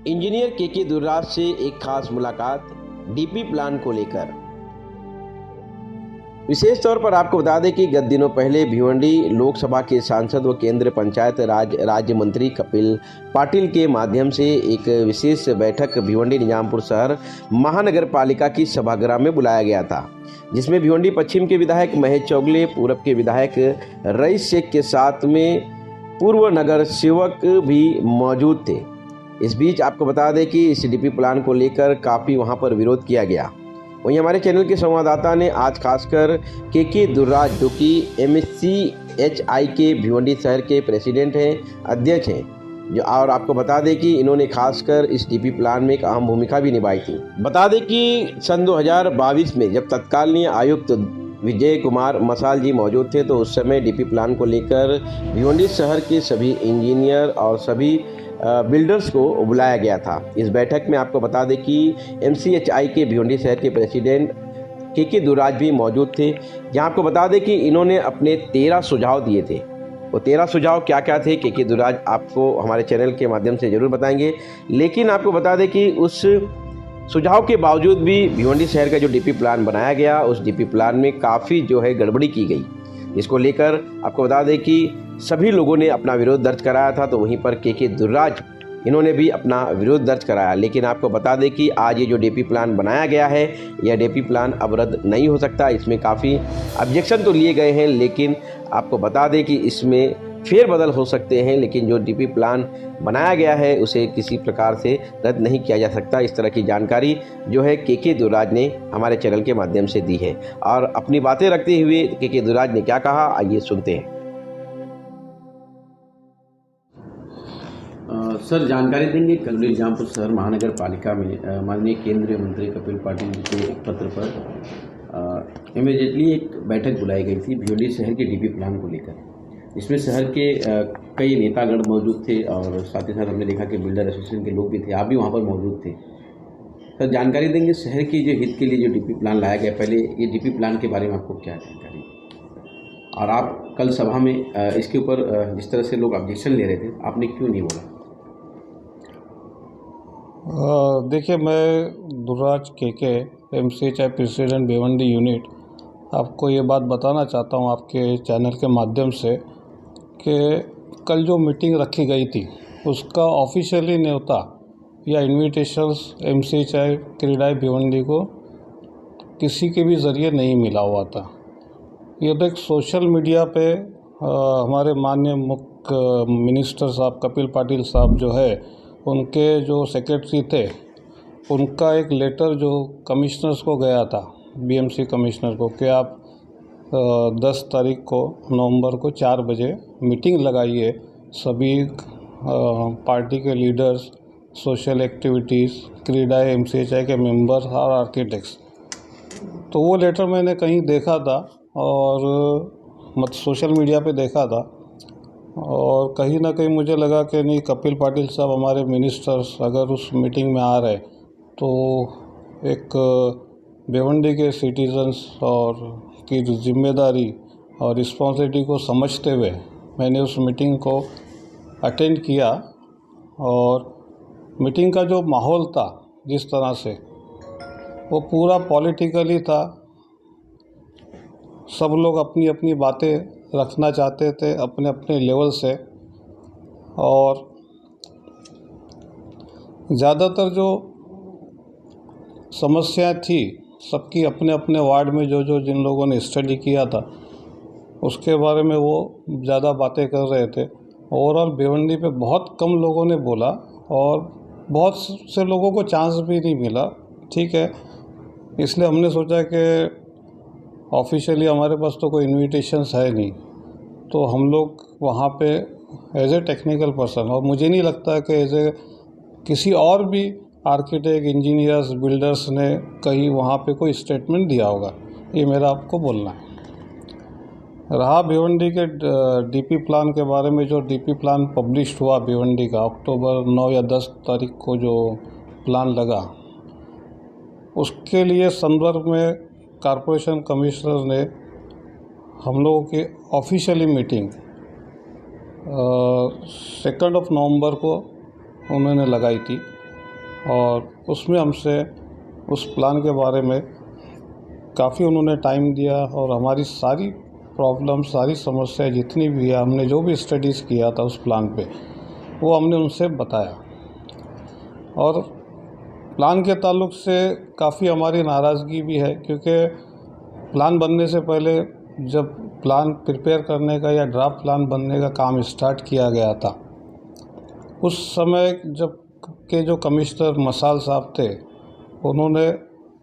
Engineer के दुर्राज से एक खास मुलाकात डीपी प्लान को लेकर। विशेष तौर पर आपको बता दें कि गत दिनों पहले भिवंडी लोकसभा के सांसद व केंद्रीय पंचायत राज राज्य मंत्री कपिल पाटिल के माध्यम से एक विशेष बैठक भिवंडी निजामपुर शहर महानगर पालिका की सभागृह में बुलाया गया था, जिसमें भिवंडी पश्चिम के विधायक महेश चौगले, पूर्व के विधायक रईस शेख के साथ में पूर्व नगर सेवक भी मौजूद थे। इस बीच आपको बता दें कि इस डीपी प्लान को लेकर काफ़ी वहां पर विरोध किया गया। वहीं हमारे चैनल के संवाददाता ने आज खासकर के दुर्राज, जो कि MCHI के भिवंडी शहर के प्रेसिडेंट हैं, अध्यक्ष हैं, जो और आपको बता दें कि इन्होंने खासकर इस डीपी प्लान में एक अहम भूमिका भी निभाई थी। बता दें कि सन 2022 में जब तत्कालीन आयुक्त विजय कुमार मसाल जी मौजूद थे, तो उस समय डीपी प्लान को लेकर भिवंडी शहर के सभी इंजीनियर और सभी बिल्डर्स को बुलाया गया था। इस बैठक में आपको बता दें कि MCHI के भिवंडी शहर के प्रेसिडेंट के दुर्राज भी मौजूद थे, जहां आपको बता दें कि इन्होंने अपने 13 सुझाव दिए थे। वो 13 सुझाव क्या क्या थे के दुर्राज आपको हमारे चैनल के माध्यम से ज़रूर बताएंगे, लेकिन आपको बता दें कि उस सुझाव के बावजूद भी भिवंडी शहर का जो डीपी प्लान बनाया गया, उस डीपी प्लान में काफ़ी जो है गड़बड़ी की गई। इसको लेकर आपको बता दें कि सभी लोगों ने अपना विरोध दर्ज कराया था, तो वहीं पर के दुर्राज इन्होंने भी अपना विरोध दर्ज कराया। लेकिन आपको बता दें कि आज ये जो डीपी प्लान बनाया गया है, यह डीपी प्लान अब रद्द नहीं हो सकता। इसमें काफ़ी ऑब्जेक्शन तो लिए गए हैं, लेकिन आपको बता दें कि इसमें फेरबदल हो सकते हैं, लेकिन जो डीपी प्लान बनाया गया है उसे किसी प्रकार से रद्द नहीं किया जा सकता। इस तरह की जानकारी जो है के दुर्राज ने हमारे चैनल के माध्यम से दी है, और अपनी बातें रखते हुए के दुर्राज ने क्या कहा, आइए सुनते हैं। सर, जानकारी देंगे कल निजामपुर शहर महानगर पालिका में माननीय केंद्रीय मंत्री कपिल पाटिल जी के एक पत्र पर इमीडिएटली एक बैठक बुलाई गई थी भिवंडी शहर के डीपी प्लान को लेकर। इसमें शहर के कई नेतागण मौजूद थे और साथ ही साथ हमने देखा कि बिल्डर एसोसिएशन के लोग भी थे, आप भी वहाँ पर मौजूद थे। सर, जानकारी देंगे शहर की जो हित के लिए जो डीपी प्लान लाया गया, पहले ये डीपी प्लान के बारे में आपको क्या जानकारी, और आप कल सभा में इसके ऊपर जिस तरह से लोग ऑब्जेक्शन ले रहे थे, आपने क्यों नहीं बोला? देखिए, मैं दुर्राज के MCHI प्रेसिडेंट भिवंडी यूनिट आपको ये बात बताना चाहता हूँ आपके चैनल के माध्यम से कि कल जो मीटिंग रखी गई थी उसका ऑफिशियली न्योता या इन्विटेशंस MCHI क्रीडाई भिवंडी को किसी के भी ज़रिए नहीं मिला हुआ था। ये तो एक सोशल मीडिया पे हमारे माननीय मुख्य मिनिस्टर साहब कपिल पाटिल साहब जो है, उनके जो सेक्रेटरी थे, उनका एक लेटर जो कमिश्नर्स को गया था, BMC कमिश्नर को, कि आप 10 तारीख को नवंबर को 4 बजे मीटिंग लगाइए, सभी पार्टी के leaders, social activities, CREDAI MCHI के मेंबर्स और आर्किटेक्ट्स। तो वो लेटर मैंने कहीं देखा था और सोशल मीडिया पे देखा था, और कहीं ना कहीं मुझे लगा कि नहीं, कपिल पाटिल साहब हमारे मिनिस्टर्स अगर उस मीटिंग में आ रहे तो एक भिवंडी के सिटीजन्स और की जिम्मेदारी और रिस्पॉन्सिबिलिटी को समझते हुए मैंने उस मीटिंग को अटेंड किया। और मीटिंग का जो माहौल था, जिस तरह से वो पूरा पॉलिटिकली था, सब लोग अपनी अपनी बातें रखना चाहते थे अपने अपने लेवल से, और ज़्यादातर जो समस्याएं थी सबकी अपने अपने वार्ड में जो जिन लोगों ने स्टडी किया था उसके बारे में वो ज़्यादा बातें कर रहे थे। ओवरऑल भिवंडी पे बहुत कम लोगों ने बोला और बहुत से लोगों को चांस भी नहीं मिला। ठीक है, इसलिए हमने सोचा कि ऑफिशियली हमारे पास तो कोई इन्विटेशंस है नहीं, तो हम लोग वहाँ पे एज ए टेक्निकल पर्सन, और मुझे नहीं लगता कि एज ए किसी और भी आर्किटेक्ट, इंजीनियर्स, बिल्डर्स ने कहीं वहाँ पे कोई स्टेटमेंट दिया होगा, ये मेरा आपको बोलना है। रहा भिवंडी के डीपी प्लान के बारे में, जो डीपी प्लान पब्लिश हुआ भिवंडी का अक्टूबर 9 या 10 तारीख को जो प्लान लगा, उसके लिए संदर्भ में कॉरपोरेशन कमिश्नर ने हम लोगों की ऑफिशियली मीटिंग 2 नवंबर को उन्होंने लगाई थी, और उसमें हमसे उस प्लान के बारे में काफ़ी उन्होंने टाइम दिया और हमारी सारी प्रॉब्लम, सारी समस्याएं जितनी भी है, हमने जो भी स्टडीज़ किया था उस प्लान पे, वो हमने उनसे बताया। और प्लान के ताल्लुक से काफ़ी हमारी नाराज़गी भी है, क्योंकि प्लान बनने से पहले जब प्लान प्रिपेयर करने का या ड्राफ्ट प्लान बनने का काम स्टार्ट किया गया था, उस समय जब के जो कमिश्नर मसाल साहब थे, उन्होंने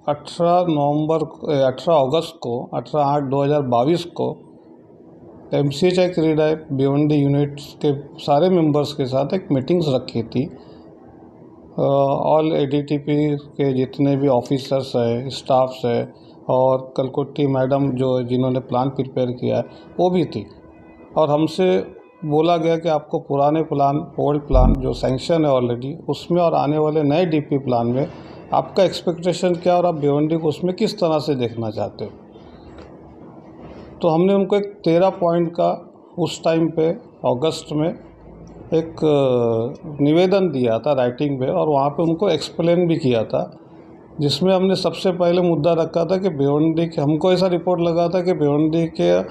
18/8/2022 को MCHI क्रीडाई भिवंडी यूनिट के सारे मेंबर्स के साथ एक मीटिंग्स रखी थी। ऑल ADTP के जितने भी ऑफिसर्स हैं, स्टाफ्स हैं, और कलकुट्टी मैडम जिन्होंने प्लान प्रिपेयर किया है वो भी थी। और हमसे बोला गया कि आपको पुराने प्लान, ओल्ड प्लान जो सैंक्शन है ऑलरेडी, उसमें और आने वाले नए DP प्लान में आपका एक्सपेक्टेशन क्या और आप भिवंडी को उसमें किस तरह से देखना चाहते हो। तो हमने उनको एक 13 पॉइंट का उस टाइम पे अगस्त में एक निवेदन दिया था राइटिंग पे, और वहाँ पे उनको एक्सप्लेन भी किया था, जिसमें हमने सबसे पहले मुद्दा रखा था कि भिवंडी के, हमको ऐसा रिपोर्ट लगा था कि भिवंडी के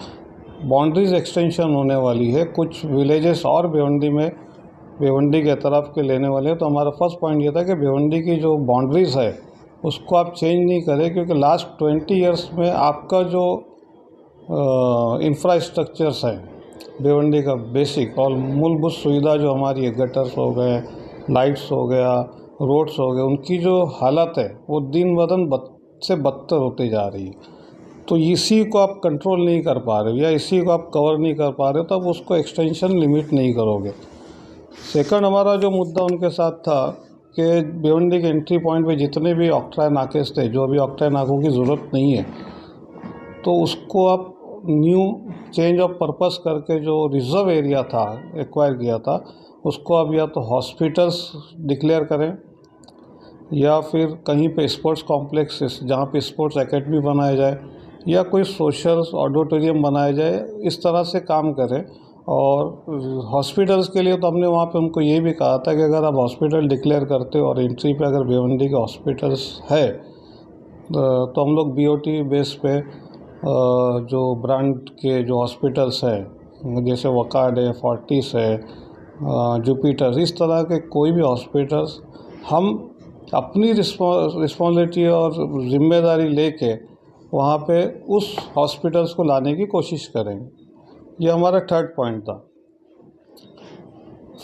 बाउंड्रीज एक्सटेंशन होने वाली है, कुछ विलेजेस और भिवंडी के तरफ के लेने वाले हैं। तो हमारा फर्स्ट पॉइंट ये था कि भिवंडी की जो बाउंड्रीज है उसको आप चेंज नहीं करें, क्योंकि लास्ट 20 ईयर्स में आपका जो इंफ्रास्ट्रक्चर्स है भिवंडी का बेसिक और मूलभूत सुविधा जो हमारी है, गटर्स हो गए, लाइट्स हो गया, रोड्स हो गए, उनकी जो हालत है वो दिन ब दिन से बदतर होती जा रही है। तो इसी को आप कंट्रोल नहीं कर पा रहे हो या इसी को आप कवर नहीं कर पा रहे हो, तब उसको एक्सटेंशन लिमिट नहीं करोगे। सेकंड हमारा जो मुद्दा उनके साथ था कि भिवंडी के एंट्री पॉइंट पे जितने भी ऑक्ट्राई नाकेस थे, जो अभी ऑक्ट्राई नाकों की ज़रूरत नहीं है, तो उसको आप न्यू चेंज ऑफ पर्पस करके जो रिज़र्व एरिया था एक्वायर किया था, उसको अब या तो हॉस्पिटल्स डिक्लेयर करें या फिर कहीं पे स्पोर्ट्स कॉम्प्लेक्सेस जहाँ पे स्पोर्ट्स एकेडमी बनाया जाए या कोई सोशल ऑडिटोरियम बनाया जाए, इस तरह से काम करें। और हॉस्पिटल्स के लिए तो हमने वहाँ पे उनको ये भी कहा था कि अगर आप हॉस्पिटल डिक्लेयर करते हो और एंट्री पे अगर भिवंडी के हॉस्पिटल्स है तो हम लोग BOT बेस पे जो ब्रांड के जो हॉस्पिटल्स हैं, जैसे वकार्ड है, फोर्टिस है, जुपिटर, इस तरह के कोई भी हॉस्पिटल्स हम अपनी रिस्पॉन्सिबिलिटी और जिम्मेदारी लेके वहाँ पे उस हॉस्पिटल्स को लाने की कोशिश करेंगे। ये हमारा थर्ड पॉइंट था।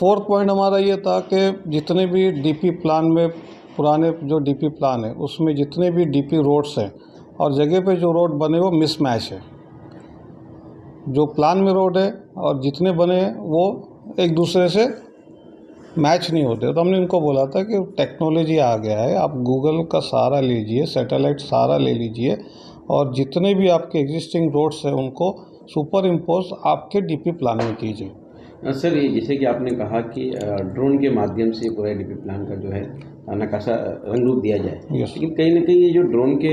फोर्थ पॉइंट हमारा ये था कि जितने भी DP प्लान में, पुराने जो DP प्लान है उसमें जितने भी DP रोड्स हैं और जगह पे जो रोड बने वो मिसमैच है। जो प्लान में रोड है और जितने बने हैं वो एक दूसरे से मैच नहीं होते। तो हमने इनको बोला था कि टेक्नोलॉजी आ गया है, आप गूगल का सहारा लीजिए, सैटेलाइट सहारा ले लीजिए, और जितने भी आपके एग्जिस्टिंग रोड्स हैं उनको सुपर इम्पोज आपके DP प्लान में कीजिए। सर, ये जैसे कि आपने कहा कि ड्रोन के माध्यम से पूरा DP प्लान का जो है नक्शा रंग रूप दिया जाए, लेकिन कहीं ना कहीं ये जो ड्रोन के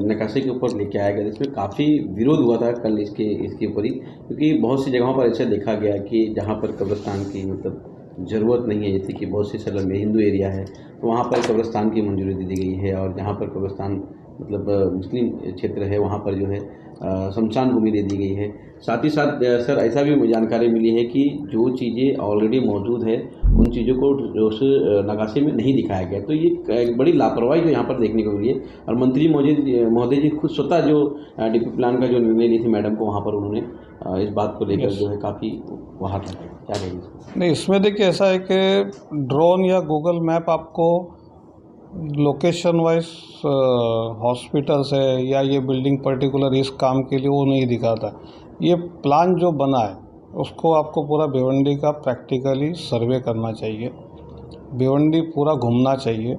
नक्शे के ऊपर लेके आया गया, इसमें काफ़ी विरोध हुआ था कल इसके ऊपर ही, क्योंकि बहुत सी जगहों पर ऐसा देखा गया कि जहाँ पर कब्रिस्तान की मतलब ज़रूरत नहीं है, जैसे कि बहुत सी शहरों में हिंदू एरिया है तो वहाँ पर कब्रिस्तान की मंजूरी दे दी गई है, और जहाँ पर कब्रिस्तान मतलब मुस्लिम क्षेत्र है वहाँ पर जो है शमशान भूमि दे दी गई है। साथ ही साथ सर ऐसा भी जानकारी मिली है कि जो चीज़ें ऑलरेडी मौजूद है उन चीज़ों को उस नक्शे में नहीं दिखाया गया। तो ये एक बड़ी लापरवाही जो यहाँ पर देखने को मिली है, और मंत्री महोदय जी खुद स्वतः जो DP प्लान का जो निर्णय ली थी मैडम को, वहाँ पर उन्होंने इस बात को लेकर जो है काफ़ी वहाँ था। क्या कहेंगे? नहीं, इसमें देखिए ऐसा है कि ड्रोन या गूगल मैप आपको लोकेशन वाइज हॉस्पिटल्स है या ये बिल्डिंग पर्टिकुलर इस काम के लिए वो नहीं दिखाता। ये प्लान जो बना है उसको आपको पूरा भिवंडी का प्रैक्टिकली सर्वे करना चाहिए, भिवंडी पूरा घूमना चाहिए,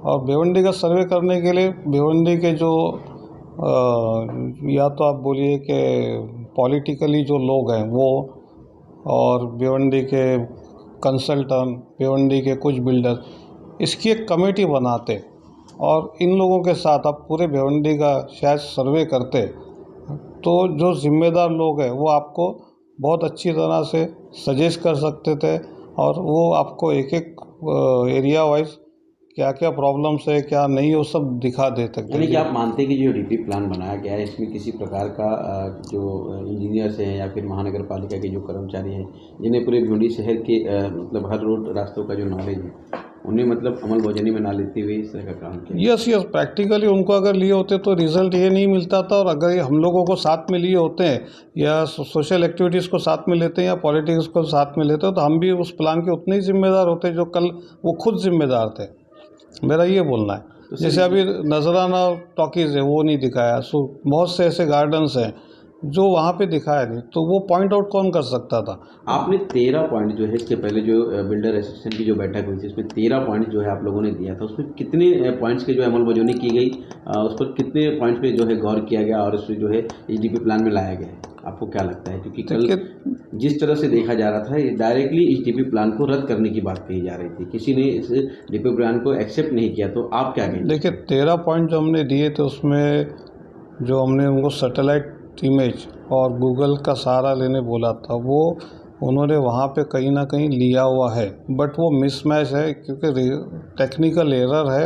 और भिवंडी का सर्वे करने के लिए भिवंडी के जो या तो आप बोलिए कि पॉलिटिकली जो लोग हैं वो, और भिवंडी के कंसल्टेंट, भिवंडी के कुछ बिल्डर, इसकी एक कमेटी बनाते और इन लोगों के साथ आप पूरे भिवंडी का शायद सर्वे करते, तो जो ज़िम्मेदार लोग हैं वो आपको बहुत अच्छी तरह से सजेस्ट कर सकते थे, और वो आपको एक एक एरिया वाइज क्या क्या प्रॉब्लम्स है क्या नहीं, वो सब दिखा देते यानी कि आप मानते हैं कि जो डीपी प्लान बनाया गया है इसमें किसी प्रकार का जो इंजीनियर्स हैं या फिर महानगर पालिका के जो कर्मचारी हैं जिन्हें पूरे भिवंडी शहर के मतलब हर रोड रास्तों का जो नॉलेज है उन्हें मतलब अमल बोझनी में ना लेते हुए इस तरह का काम किया। यस यस, प्रैक्टिकली उनको अगर लिए होते तो रिजल्ट ये नहीं मिलता था। और अगर हम लोगों को साथ में लिए होते हैं या सोशल एक्टिविटीज़ को साथ में लेते हैं या पॉलिटिक्स को साथ में लेते हैं तो हम भी उस प्लान के उतने ही जिम्मेदार होते जो कल वो खुद जिम्मेदार थे। मेरा ये बोलना है। जैसे अभी नजराना टॉकीज़ है वो नहीं दिखाया, सो बहुत से ऐसे गार्डन्स हैं जो वहाँ पे दिखाया नहीं, तो वो पॉइंट आउट कौन कर सकता था। आपने 13 पॉइंट जो है इसके पहले जो बिल्डर एसोसिएशन की जो बैठक हुई थी उसमें 13 पॉइंट जो है आप लोगों ने दिया था, उसमें कितने पॉइंट्स के जो है अमलबजानी की गई, उस पर कितने पॉइंट्स पे जो है गौर किया गया और उसमें जो है डीपी प्लान में लाया गया है, आपको क्या लगता है? क्योंकि कल जिस तरह से देखा जा रहा था ये डायरेक्टली इस डीपी प्लान को रद्द करने की बात कही जा रही थी, किसी ने इस डीपी प्लान को एक्सेप्ट नहीं किया, तो आप क्या कहेंगे? देखिए 13 पॉइंट जो हमने दिए थे उसमें जो हमने उनको सैटेलाइट इमेज और गूगल का सहारा लेने बोला था वो उन्होंने वहाँ पे कहीं ना कहीं लिया हुआ है, बट वो मिसमैच है क्योंकि टेक्निकल एरर है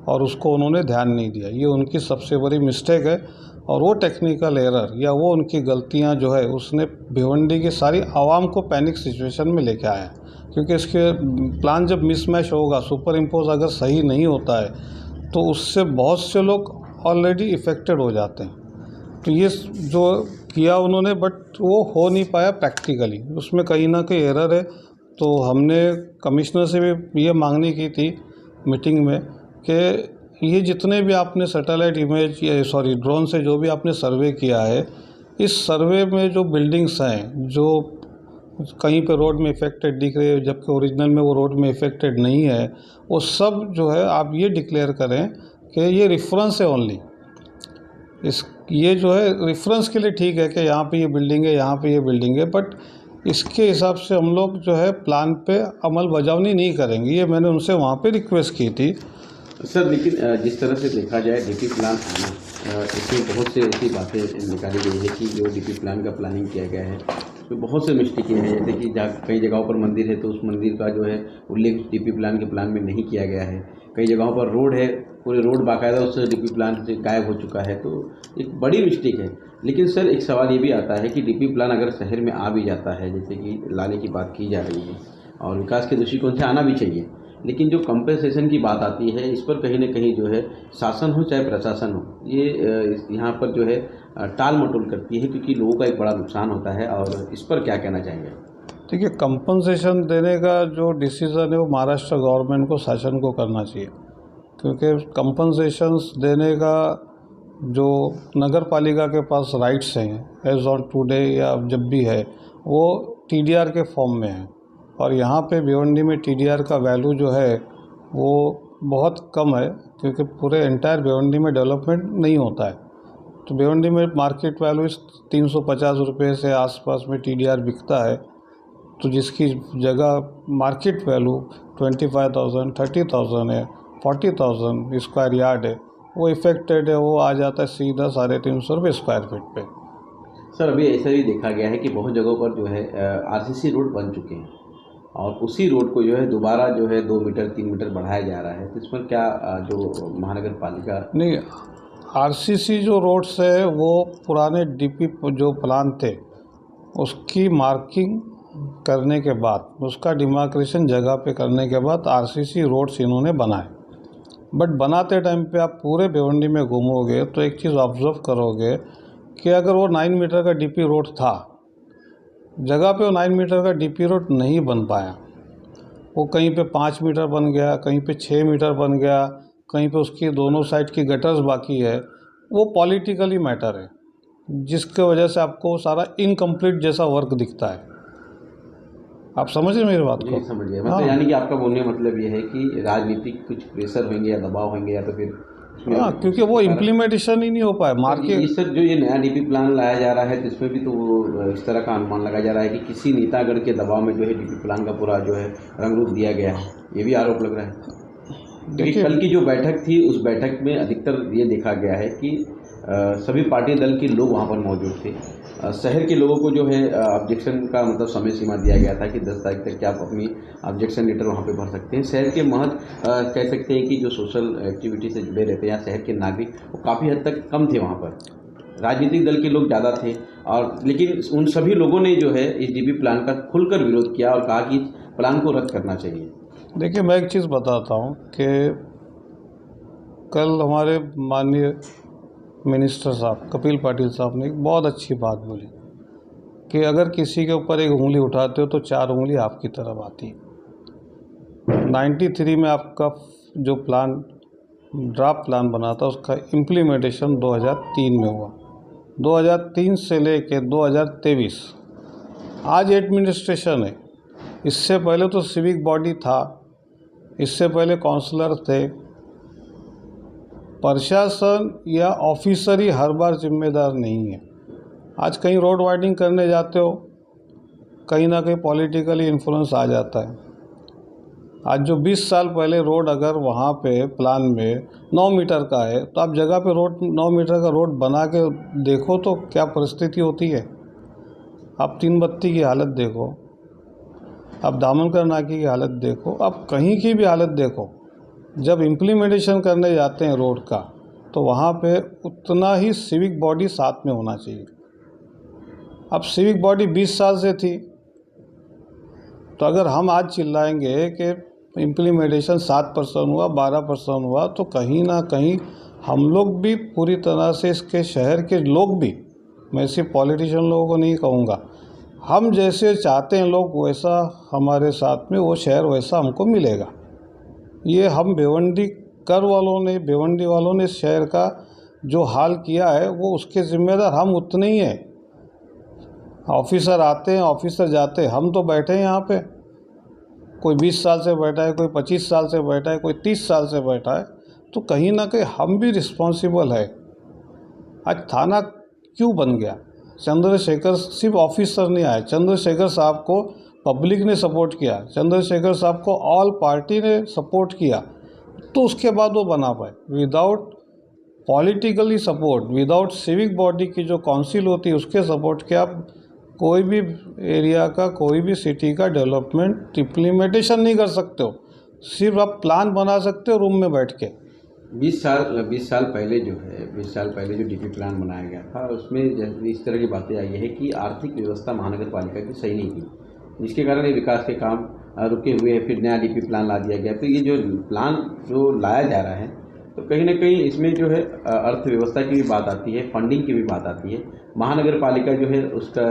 और उसको उन्होंने ध्यान नहीं दिया। ये उनकी सबसे बड़ी मिस्टेक है और वो टेक्निकल एरर या वो उनकी गलतियाँ जो है उसने भिवंडी की सारी आवाम को पैनिक सिचुएशन में लेके आया। क्योंकि इसके प्लान जब मिसमैच होगा, सुपर इम्पोज अगर सही नहीं होता है तो उससे बहुत से लोग ऑलरेडी इफ़ेक्टेड हो जाते हैं। तो ये जो किया उन्होंने बट वो हो नहीं पाया प्रैक्टिकली, उसमें कहीं ना कहीं एरर है। तो हमने कमिश्नर से भी ये मांगनी की थी मीटिंग में कि ये जितने भी आपने सैटेलाइट इमेज ड्रोन से जो भी आपने सर्वे किया है, इस सर्वे में जो बिल्डिंग्स हैं जो कहीं पे रोड में इफेक्टेड दिख रही है जबकि ओरिजिनल में वो रोड में इफेक्टेड नहीं है, वो सब जो है आप ये डिक्लेयर करें कि ये रेफरेंस है ओनली। ये जो है रेफरेंस के लिए ठीक है कि यहाँ पे ये बिल्डिंग है, यहाँ पे ये बिल्डिंग है, बट इसके हिसाब से हम लोग जो है प्लान पे अमल बजावनी नहीं करेंगे। ये मैंने उनसे वहाँ पे रिक्वेस्ट की थी। सर लेकिन जिस तरह से देखा जाए डीपी प्लान आना, इसमें बहुत से ऐसी बातें निकाली गई है कि जो डीपी प्लान का प्लानिंग किया गया है तो बहुत से मिस्टेकें हैं, जैसे कि जहाँ कई जगहों पर मंदिर है तो उस मंदिर का जो है उल्लेख डीपी प्लान के प्लान में नहीं किया गया है। कई जगहों पर रोड है, पूरे रोड बाकायदा उस डीपी प्लान से गायब हो चुका है, तो एक बड़ी मिस्टेक है। लेकिन सर एक सवाल ये भी आता है कि डीपी प्लान अगर शहर में आ भी जाता है, जैसे कि लाने की बात की जा रही है और विकास के दृष्टिकोण से आना भी चाहिए, लेकिन जो कंपनसेशन की बात आती है इस पर कहीं ना कहीं जो है शासन हो चाहे प्रशासन हो, ये यहाँ पर जो है टाल मटोल करती है, क्योंकि लोगों का एक बड़ा नुकसान होता है। और इस पर क्या कहना चाहेंगे? देखिए कंपनसेशन देने का जो डिसीज़न है वो महाराष्ट्र गवर्नमेंट को, शासन को करना चाहिए, क्योंकि कंपनसेशंस देने का जो नगर पालिका के पास राइट्स हैं एज ऑन टुडे या जब भी है वो टीडीआर के फॉर्म में है। और यहाँ पे भिवंडी में टीडीआर का वैल्यू जो है वो बहुत कम है, क्योंकि पूरे एंटायर भिवंडी में डेवलपमेंट नहीं होता है। तो भिवंडी में मार्केट वैल्यू 350 रुपये से आसपास में टीडीआर बिकता है, तो जिसकी जगह मार्केट वैल्यू 25,000 30,000 है, 40,000 स्क्वायर यार्ड है, वो इफेक्टेड है, वो आ जाता है सीधा 350 रुपये स्क्वायर फीट पे। सर अभी ऐसा भी देखा गया है कि बहुत जगहों पर जो है आरसीसी रोड बन चुके हैं और उसी रोड को जो है दोबारा जो है 2 मीटर 3 मीटर बढ़ाया जा रहा है, तो इस पर क्या जो महानगर पालिका? नहीं, आरसीसी जो रोड्स है वो पुराने डीपी जो प्लान थे उसकी मार्किंग करने के बाद, उसका डिमार्केशन जगह पे करने के बाद आरसीसी रोड्स इन्होंने बनाए। बट बनाते टाइम पे आप पूरे भिवंडी में घूमोगे तो एक चीज़ ऑब्जर्व करोगे कि अगर वो 9 मीटर का डीपी रोड था, जगह पे वो 9 मीटर का डीपी रोड नहीं बन पाया, वो कहीं पे 5 मीटर बन गया, कहीं पे 6 मीटर बन गया, कहीं पे उसकी दोनों साइड की गटर्स बाकी है। वो पॉलिटिकली मैटर है, जिसके वजह से आपको सारा इनकम्प्लीट जैसा वर्क दिखता है। आप समझ रहे मेरी बात को? समझ गया। मतलब यानी कि आपका बोलने का मतलब ये है कि राजनीतिक कुछ प्रेशर होंगे या दबाव होंगे या तो फिर हाँ, क्योंकि वो इम्प्लीमेंटेशन ही नहीं हो पाया मार्केट। ये सर जो ये नया डीपी प्लान लाया जा रहा है तो इसमें भी तो वो इस तरह का अनुमान लगाया जा रहा है कि किसी नेतागढ़ के दबाव में जो है डीपी प्लान का पूरा जो है रंग रूप दिया गया है, ये भी आरोप लग रहा है। क्योंकि कल की जो बैठक थी उस बैठक में अधिकतर ये देखा गया है कि सभी पार्टी दल के लोग वहाँ पर मौजूद थे। शहर के लोगों को जो है ऑब्जेक्शन का मतलब समय सीमा दिया गया था कि 10 तारीख तक क्या आप अपनी ऑब्जेक्शन लेटर वहाँ पे भर सकते हैं। शहर के कह सकते हैं कि जो सोशल एक्टिविटी से जुड़े रहते हैं या शहर के नागरिक, वो काफ़ी हद तक कम थे वहाँ पर। राजनीतिक दल के लोग ज़्यादा थे, और लेकिन उन सभी लोगों ने जो है इस डीपी प्लान का खुलकर विरोध किया और कहा कि प्लान को रद्द करना चाहिए। देखिए, मैं एक चीज़ बताता हूँ कि कल हमारे माननीय मिनिस्टर साहब कपिल पाटिल साहब ने एक बहुत अच्छी बात बोली कि अगर किसी के ऊपर एक उंगली उठाते हो तो 4 उंगली आपकी तरफ आती है। 93 में आपका जो प्लान ड्राफ्ट प्लान बना था उसका इम्प्लीमेंटेशन 2003 में हुआ। 2003 से लेके 2023 आज एडमिनिस्ट्रेशन है। इससे पहले तो सिविक बॉडी था, इससे पहले काउंसलर थे। प्रशासन या ऑफिसर ही हर बार जिम्मेदार नहीं है। आज कहीं रोड वाइडिंग करने जाते हो, कहीं ना कहीं पॉलिटिकली इन्फ्लुएंस आ जाता है। आज जो 20 साल पहले रोड अगर वहाँ पे प्लान में 9 मीटर का है, तो आप जगह पे रोड 9 मीटर का रोड बना के देखो तो क्या परिस्थिति होती है। आप 3 बत्ती की हालत देखो, आप दामनकर नाके की हालत देखो, आप कहीं की भी हालत देखो। जब इम्प्लीमेंटेशन करने जाते हैं रोड का, तो वहाँ पे उतना ही सिविक बॉडी साथ में होना चाहिए। अब सिविक बॉडी 20 साल से थी, तो अगर हम आज चिल्लाएंगे कि इम्प्लीमेंटेशन 7% हुआ, 12% हुआ, तो कहीं ना कहीं हम लोग भी पूरी तरह से, इसके शहर के लोग भी, मैं सिर्फ पॉलिटिशियन लोगों को नहीं कहूँगा, हम जैसे चाहते हैं लोग वैसा हमारे साथ में वो शहर वैसा हमको मिलेगा। ये हम भिवंडी वालों ने इस शहर का जो हाल किया है वो उसके ज़िम्मेदार हम उतने ही हैं। ऑफिसर आते हैं, ऑफिसर जाते हैं, हम तो बैठे हैं यहाँ पे। कोई 20 साल से बैठा है, कोई 25 साल से बैठा है, कोई 30 साल से बैठा है, तो कहीं ना कहीं हम भी रिस्पॉन्सिबल है। आज थाना क्यों बन गया? चंद्रशेखर सिर्फ ऑफिसर नहीं आए, चंद्रशेखर साहब को पब्लिक ने सपोर्ट किया, चंद्रशेखर साहब को ऑल पार्टी ने सपोर्ट किया, तो उसके बाद वो बना पाए। Without politically support, without civic body की जो काउंसिल होती है उसके सपोर्ट के आप कोई भी एरिया का, कोई भी सिटी का डेवलपमेंट इम्प्लीमेंटेशन नहीं कर सकते हो। सिर्फ आप प्लान बना सकते हो रूम में बैठ के। 20 साल पहले जो डीपी प्लान बनाया गया था, उसमें इस तरह की बातें आई है कि आर्थिक व्यवस्था महानगर पालिका की सही नहीं थी, जिसके कारण ये विकास के काम रुके हुए हैं। फिर नया डीपी प्लान ला दिया गया। तो ये जो प्लान जो लाया जा रहा है, तो कहीं ना कहीं इसमें जो है अर्थव्यवस्था की भी बात आती है, फंडिंग की भी बात आती है। महानगर पालिका जो है उसका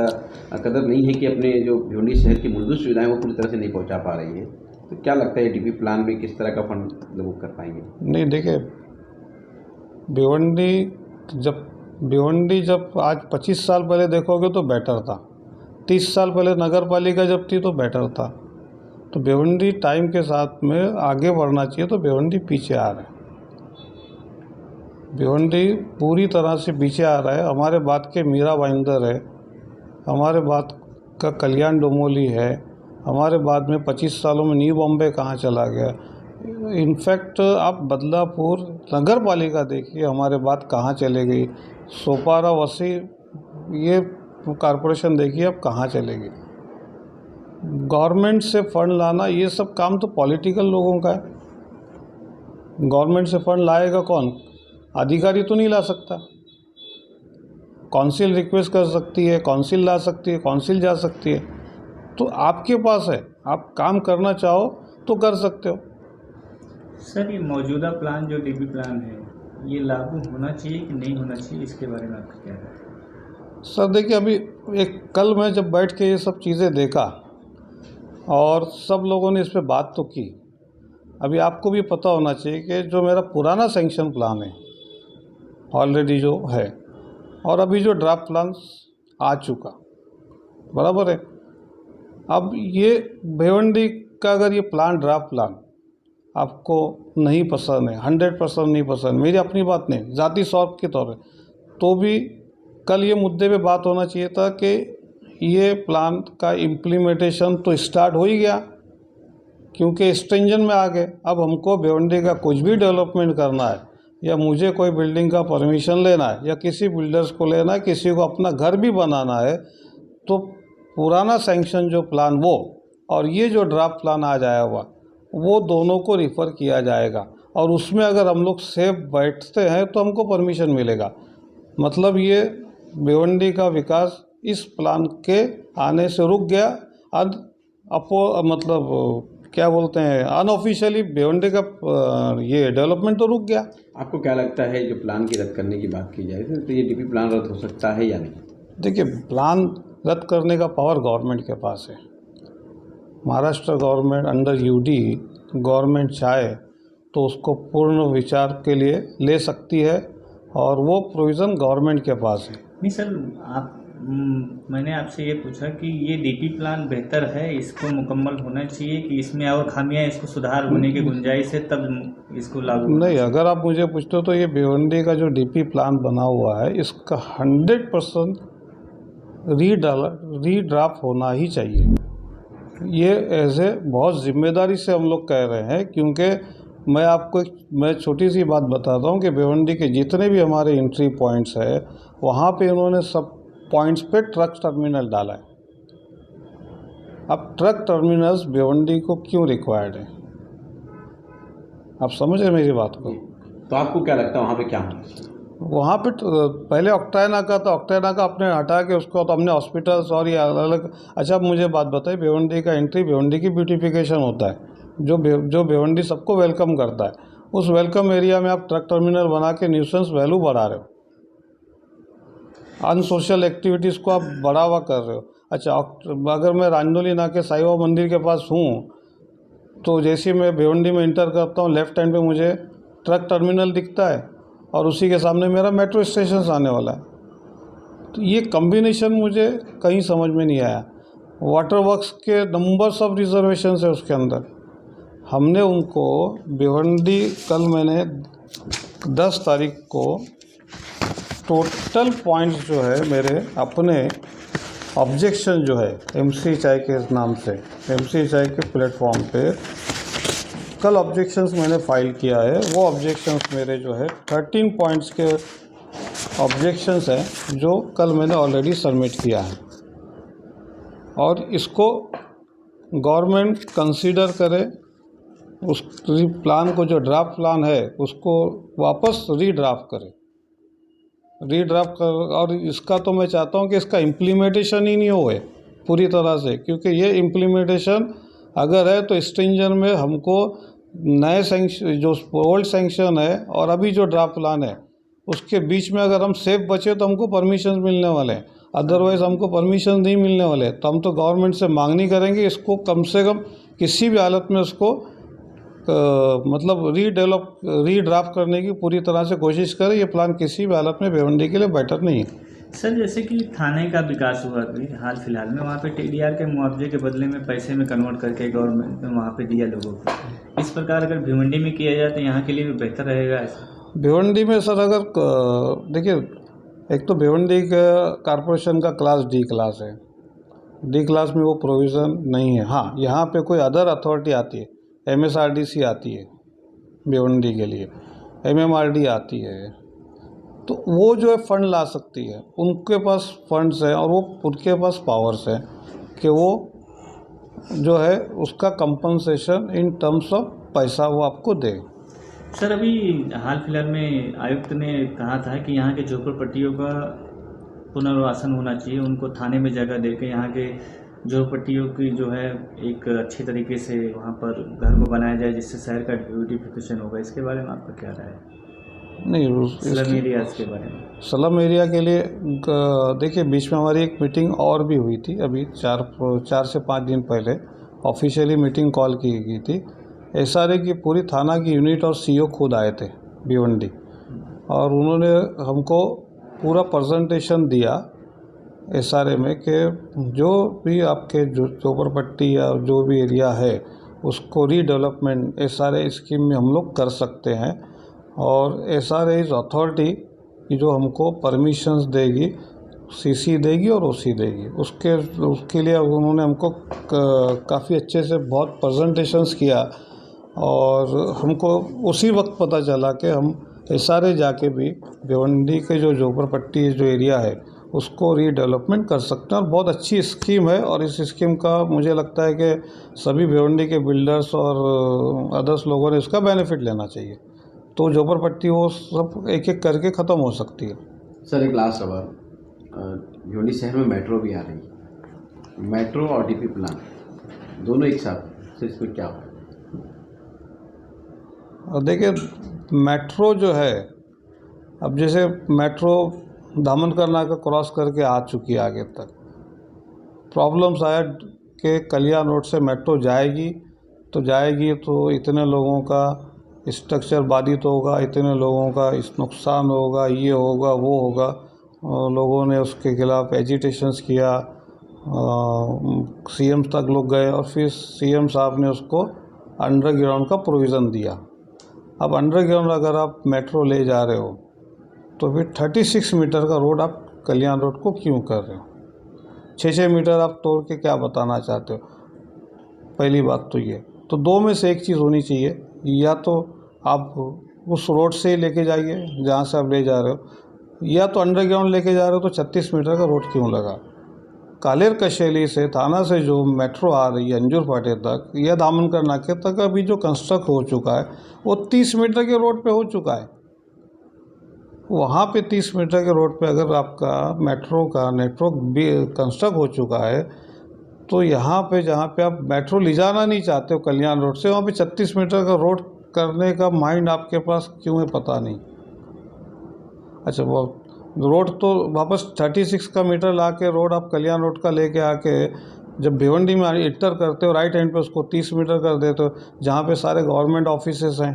कदर नहीं है कि अपने जो भिवंडी शहर की मूलभूत सुविधाएं वो पूरी तरह से नहीं पहुंचा पा रही है। तो क्या लगता है डीपी प्लान में किस तरह का फंड लोग कर पाएंगे? नहीं, देखिए, भिवंडी जब आज 25 साल पहले देखोगे तो बेटर था, 30 साल पहले नगर पालिका जब थी तो बेटर था। तो भिवंडी टाइम के साथ में आगे बढ़ना चाहिए, तो भिवंडी पीछे आ रहा है। भिवंडी पूरी तरह से पीछे आ रहा है। हमारे बात के मीरा भाईंदर है, हमारे बात का कल्याण डोमोली है, हमारे बाद में 25 सालों में न्यू बॉम्बे कहाँ चला गया। इनफैक्ट आप बदलापुर नगर पालिका देखिए, हमारे बात कहाँ चले गई। सोपारा वसी ये कॉरपोरेशन देखिए अब कहाँ चलेगी। गवर्नमेंट से फंड लाना, ये सब काम तो पॉलिटिकल लोगों का है। गवर्नमेंट से फंड लाएगा कौन? अधिकारी तो नहीं ला सकता। काउंसिल रिक्वेस्ट कर सकती है, काउंसिल ला सकती है, काउंसिल जा सकती है। तो आपके पास है, आप काम करना चाहो तो कर सकते हो। सर, ये मौजूदा प्लान जो डीपी प्लान है, ये लागू होना चाहिए कि नहीं होना चाहिए, इसके बारे में आपका क्या है? सर देखिए, अभी कल मैं जब बैठ के ये सब चीज़ें देखा और सब लोगों ने इस पर बात तो की। अभी आपको भी पता होना चाहिए कि जो मेरा पुराना सैंक्शन प्लान है ऑलरेडी जो है, और अभी जो ड्राफ्ट प्लान आ चुका, बराबर है। अब ये भिवंडी का अगर ये प्लान ड्राफ्ट प्लान आपको नहीं पसंद है, 100% नहीं पसंद, मेरी अपनी बात नहीं, ज़ाती शौक के तौर पे, तो भी कल ये मुद्दे पे बात होना चाहिए था कि ये प्लान का इम्प्लीमेंटेशन तो स्टार्ट हो ही गया, क्योंकि स्ट्रिंजेंट में आ गए। अब हमको भिवंडी का कुछ भी डेवलपमेंट करना है या मुझे कोई बिल्डिंग का परमिशन लेना है या किसी बिल्डर्स को लेना है, किसी को अपना घर भी बनाना है, तो पुराना सैंक्शन जो प्लान वो और ये जो ड्राफ्ट प्लान आ जाया हुआ वो दोनों को रिफ़र किया जाएगा और उसमें अगर हम लोग सेफ बैठते हैं तो हमको परमिशन मिलेगा। मतलब ये भिवंडी का विकास इस प्लान के आने से रुक गया। मतलब क्या बोलते हैं, अनऑफिशियली भिवंडी का ये डेवलपमेंट तो रुक गया। आपको क्या लगता है जो प्लान की रद्द करने की बात की जाए तो ये डीपी प्लान रद्द हो सकता है या नहीं? देखिए, प्लान रद्द करने का पावर गवर्नमेंट के पास है। Maharashtra government under UD government चाहे तो उसको पूर्ण विचार के लिए ले सकती है और वो प्रोविज़न गवर्नमेंट के पास है। नहीं सर, मैंने आपसे ये पूछा कि ये डीपी प्लान बेहतर है, इसको मुकम्मल होना चाहिए कि इसमें और खामियां, इसको सुधार होने की गुंजाइश है तब इसको लागू नहीं, अगर आप मुझे पूछते हो तो ये भिवंडी का जो डीपी प्लान बना हुआ है इसका 100% रीड्राफ्ट होना ही चाहिए। ये ऐसे बहुत जिम्मेदारी से हम लोग कह रहे हैं, क्योंकि मैं छोटी सी बात बताता हूँ कि भिवंडी के जितने भी हमारे एंट्री पॉइंट्स है वहाँ पे इन्होंने सब पॉइंट्स पे ट्रक टर्मिनल डाला है। अब ट्रक टर्मिनल्स भिवंडी को क्यों रिक्वायर्ड है, आप समझ रहे मेरी बात को? तो आपको क्या लगता है वहाँ पे क्या होना? वहाँ पे पहले ऑक्टाइना का था, ऑक्टाइना का अपने हटा के उसको तो हमने हॉस्पिटल्स और ये अलग अलग। अच्छा, आप मुझे बात बताइए, भिवंडी का एंट्री, भिवंडी की ब्यूटिफिकेशन होता है, जो भिवंडी सबको वेलकम करता है, उस वेलकम एरिया में आप ट्रक टर्मिनल बना के न्यूसेंस वैल्यू बढ़ा रहे हो, अनसोशल एक्टिविटीज़ को आप बढ़ावा कर रहे हो। अच्छा, अगर मैं रांदोली नाके साई बाबा मंदिर के पास हूँ तो जैसे मैं भिवंडी में इंटर करता हूँ, लेफ्ट हैंड पे मुझे ट्रक टर्मिनल दिखता है और उसी के सामने मेरा मेट्रो स्टेशन आने वाला है। तो ये कम्बिनेशन मुझे कहीं समझ में नहीं आया। वाटर वर्क्स के नंबर्स ऑफ रिजर्वेशन है उसके अंदर। हमने उनको भिवंडी, कल मैंने 10 तारीख को टोटल पॉइंट्स जो है मेरे अपने ऑब्जेक्शन जो है MCHI के नाम से, MCHI के प्लेटफॉर्म पे कल ऑब्जेक्शंस मैंने फाइल किया है। वो ऑब्जेक्शंस मेरे जो है 13 पॉइंट्स के ऑब्जेक्शंस हैं जो कल मैंने ऑलरेडी सबमिट किया है और इसको गवर्नमेंट कंसीडर करे, उस प्लान को, जो ड्राफ्ट प्लान है उसको वापस रीड्राफ्ट करे, और इसका तो मैं चाहता हूँ कि इसका इम्प्लीमेंटेशन ही नहीं होए पूरी तरह से, क्योंकि ये इम्प्लीमेंटेशन अगर है तो स्ट्रिंजर में हमको नए सैंक्शन, जो ओल्ड सैंक्शन है और अभी जो ड्राफ्ट प्लान है उसके बीच में अगर हम सेफ बचे तो हमको परमिशन मिलने वाले हैं, अदरवाइज़ हमको परमिशन नहीं मिलने वाले। तो हम तो गवर्नमेंट से मांगनी करेंगे इसको कम से कम किसी भी हालत में उसको मतलब रीड्राफ्ट करने की पूरी तरह से कोशिश करें। ये प्लान किसी भी हालत में भिवंडी के लिए बेटर नहीं है। सर, जैसे कि थाने का विकास हुआ अभी हाल फिलहाल में, वहाँ पे TDR के मुआवजे के बदले में पैसे में कन्वर्ट करके गवर्नमेंट ने वहाँ पे दिया लोगों को। इस प्रकार अगर भिवंडी में किया जाए तो यहाँ के लिए भी बेहतर रहेगा ऐसा? भिवंडी में सर अगर देखिए, एक तो भिवंडी का कॉरपोरेशन का क्लास D क्लास है, D क्लास में वो प्रोविज़न नहीं है। हाँ, यहाँ पे कोई अदर अथॉरिटी आती है, MSRDC आती है भिवंडी के लिए, MMRD आती है, तो वो जो है फंड ला सकती है, उनके पास फंड्स हैं और वो उनके पास पावर्स हैं कि वो जो है उसका कंपनसेशन इन टर्म्स ऑफ पैसा वो आपको दे। सर, अभी हाल फिलहाल में आयुक्त ने कहा था कि यहाँ के झोपड़पट्टियों का पुनर्वासन होना चाहिए, उनको थाने में जगह देकर यहाँ के झोपड़पट्टियों की जो है एक अच्छे तरीके से वहाँ पर घर को बनाया जाए जिससे शहर का ब्यूटिफिकेशन होगा। इसके बारे में आपका क्या राय है? नहीं, स्लम एरियाज़ के बारे में। स्लम एरिया के लिए देखिए, बीच में हमारी एक मीटिंग और भी हुई थी, अभी 4 से 5 दिन पहले ऑफिशियली मीटिंग कॉल की गई थी। SRA की पूरी थाना की यूनिट और CO खुद आए थे भिवंडी और उन्होंने हमको पूरा प्रेजेंटेशन दिया SRA में कि जो भी आपके झोपड़पट्टी या जो भी एरिया है उसको रीडेवलपमेंट SRA स्कीम में हम लोग कर सकते हैं और SRA इज़ अथॉरिटी कि जो हमको परमिशंस देगी, CC देगी और OC देगी। उसके लिए उन्होंने हमको काफ़ी अच्छे से बहुत प्रेजेंटेशंस किया और हमको उसी वक्त पता चला कि हम SRA जाके भी भिवंडी के जो झोपड़पट्टी जो एरिया है उसको रीडेवलपमेंट कर सकते हैं, और बहुत अच्छी स्कीम है। और इस स्कीम का मुझे लगता है कि सभी भिवंडी के बिल्डर्स और अदर्स लोगों ने इसका बेनिफिट लेना चाहिए, तो झोपड़पट्टी वो सब एक एक करके ख़त्म हो सकती है। सर एक लास्ट सवाल, भिवंडी शहर में मेट्रो भी आ रही है, मेट्रो और डीपी प्लान दोनों एक साथ, से इसमें क्या है? और देखिए, मेट्रो जो है, अब जैसे मेट्रो दामनकर नाका क्रॉस करके आ चुकी है आगे तक, प्रॉब्लम शायद कि कल्याण रोड से मेट्रो जाएगी तो इतने लोगों का स्ट्रक्चर बाधित होगा, इतने लोगों का इस नुकसान होगा, ये होगा वो होगा। लोगों ने उसके खिलाफ एजिटेशंस किया, CM तक लोग गए, और फिर CM साहब ने उसको अंडरग्राउंड का प्रोविज़न दिया। अब अंडरग्राउंड अगर आप मेट्रो ले जा रहे हो तो फिर 36 मीटर का रोड आप कल्याण रोड को क्यों कर रहे हो? 6-6 मीटर आप तोड़ के क्या बताना चाहते हो? पहली बात तो ये, तो दो में से एक चीज़ होनी चाहिए, या तो आप उस रोड से ही लेके जाइए जहाँ से आप ले जा रहे हो, या तो अंडरग्राउंड लेके जा रहे हो तो 36 मीटर का रोड क्यों लगा? कालेर कशेली से थाना से जो मेट्रो आ रही है अंजूर फाटे तक या दामनकर नाके तक अभी जो कंस्ट्रक्ट हो चुका है वो 30 मीटर के रोड पे हो चुका है। वहाँ पे 30 मीटर के रोड पे अगर आपका मेट्रो का नेटवर्क भी कंस्ट्रक्ट हो चुका है, तो यहाँ पे जहाँ पे आप मेट्रो ले जाना नहीं चाहते हो कल्याण रोड से, वहाँ पे 36 मीटर का रोड करने का माइंड आपके पास क्यों है पता नहीं। अच्छा, वो रोड तो वापस 36 का मीटर ला के रोड आप कल्याण रोड का लेके आके जब भिवंडी में इंटर करते हो राइट हैंड पे उसको 30 मीटर कर देते हो, जहाँ पे सारे गवर्नमेंट ऑफिसेस हैं,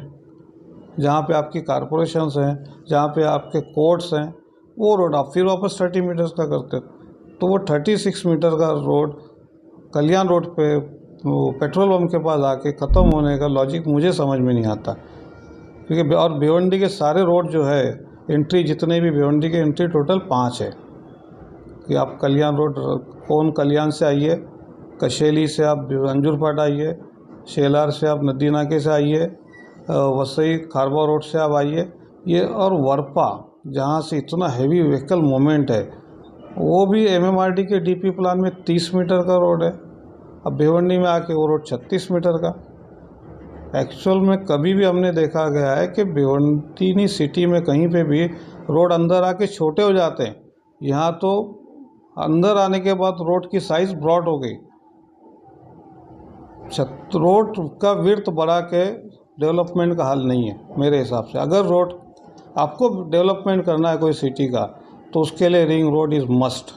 जहाँ पे आपकी कारपोरेशंस हैं, जहाँ पे आपके कोर्ट्स हैं, वो रोड आप फिर वापस 30 मीटर्स का करते हो। तो वो 36 मीटर का रोड कल्याण रोड पे पेट्रोल पंप के पास आके ख़त्म होने का लॉजिक मुझे समझ में नहीं आता। क्योंकि और भिवंडी के सारे रोड जो है एंट्री, जितने भी भिवंडी के एंट्री टोटल 5 है कि आप कल्याण रोड कौन कल्याण से आइए, कशेली से आप अंजूर फाटा आइए, शेलार से आप नदी नाके से आइए, वसई खारबा रोड से आप आइए, ये और वरपा जहाँ से इतना हैवी व्हीकल मूवमेंट है वो भी MMRD के DP प्लान में 30 मीटर का रोड है। अब भिवंडी में आके वो रोड 36 मीटर का। एक्चुअल में कभी भी हमने देखा गया है कि भिवंडी सिटी में कहीं पे भी रोड अंदर आके छोटे हो जाते हैं, यहाँ तो अंदर आने के बाद रोड की साइज़ ब्रॉड हो गई। रोड का विड्थ बढ़ा के डेवलपमेंट का हल नहीं है मेरे हिसाब से। अगर रोड आपको डेवलपमेंट करना है कोई सिटी का तो उसके लिए रिंग रोड इज़ मस्ट।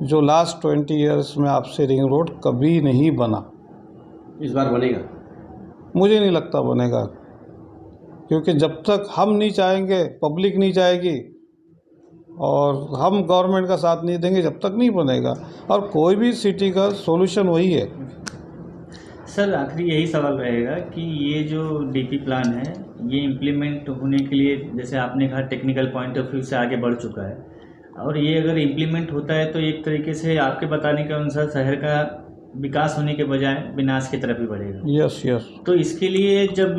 जो लास्ट 20 ईयर्स में आपसे रिंग रोड कभी नहीं बना, इस बार बनेगा? मुझे नहीं लगता बनेगा, क्योंकि जब तक हम नहीं चाहेंगे, पब्लिक नहीं चाहेगी और हम गवर्नमेंट का साथ नहीं देंगे, जब तक नहीं बनेगा। और कोई भी सिटी का सॉल्यूशन वही है। सर आखिरी यही सवाल रहेगा कि ये जो DP प्लान है ये इम्प्लीमेंट होने के लिए, जैसे आपने कहा टेक्निकल पॉइंट ऑफ व्यू से आगे बढ़ चुका है, और ये अगर इम्प्लीमेंट होता है तो एक तरीके से आपके बताने के अनुसार शहर का विकास होने के बजाय विनाश की तरफ ही बढ़ेगा। Yes yes. तो इसके लिए जब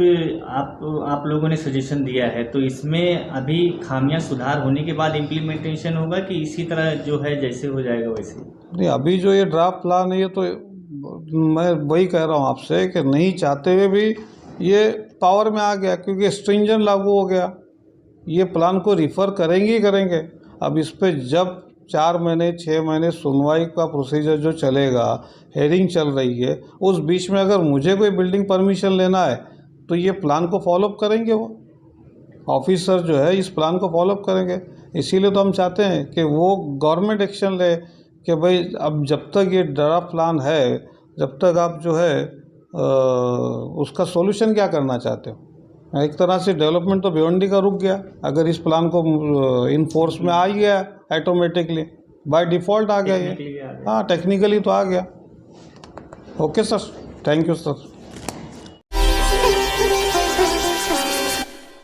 आप लोगों ने सजेशन दिया है तो इसमें अभी खामियां सुधार होने के बाद इम्प्लीमेंटेशन होगा कि इसी तरह जो है जैसे हो जाएगा वैसे? नहीं, अभी जो ये ड्राफ्ट प्लान है ये तो मैं वही कह रहा हूँ आपसे कि नहीं चाहते हुए भी ये पावर में आ गया, क्योंकि स्ट्रिंजेंट लागू हो गया। ये प्लान को रिफ़र करेंगे ही करेंगे। अब इस पे जब 4 महीने 6 महीने सुनवाई का प्रोसीजर जो चलेगा, हेयरिंग चल रही है, उस बीच में अगर मुझे कोई बिल्डिंग परमिशन लेना है तो ये प्लान को फॉलोअप करेंगे, वो ऑफिसर जो है इस प्लान को फॉलोअप करेंगे। इसीलिए तो हम चाहते हैं कि वो गवर्नमेंट एक्शन ले कि भाई अब जब तक ये ड्राफ्ट प्लान है, जब तक आप जो है उसका सॉल्यूशन क्या करना चाहते हो। एक तरह से डेवलपमेंट तो भिवंडी का रुक गया अगर इस प्लान को इन फोर्स में आ ही गया ऑटोमेटिकली, बाय डिफ़ॉल्ट आ गया ये। हाँ, टेक्निकली तो आ गया। Okay sir, thank you sir.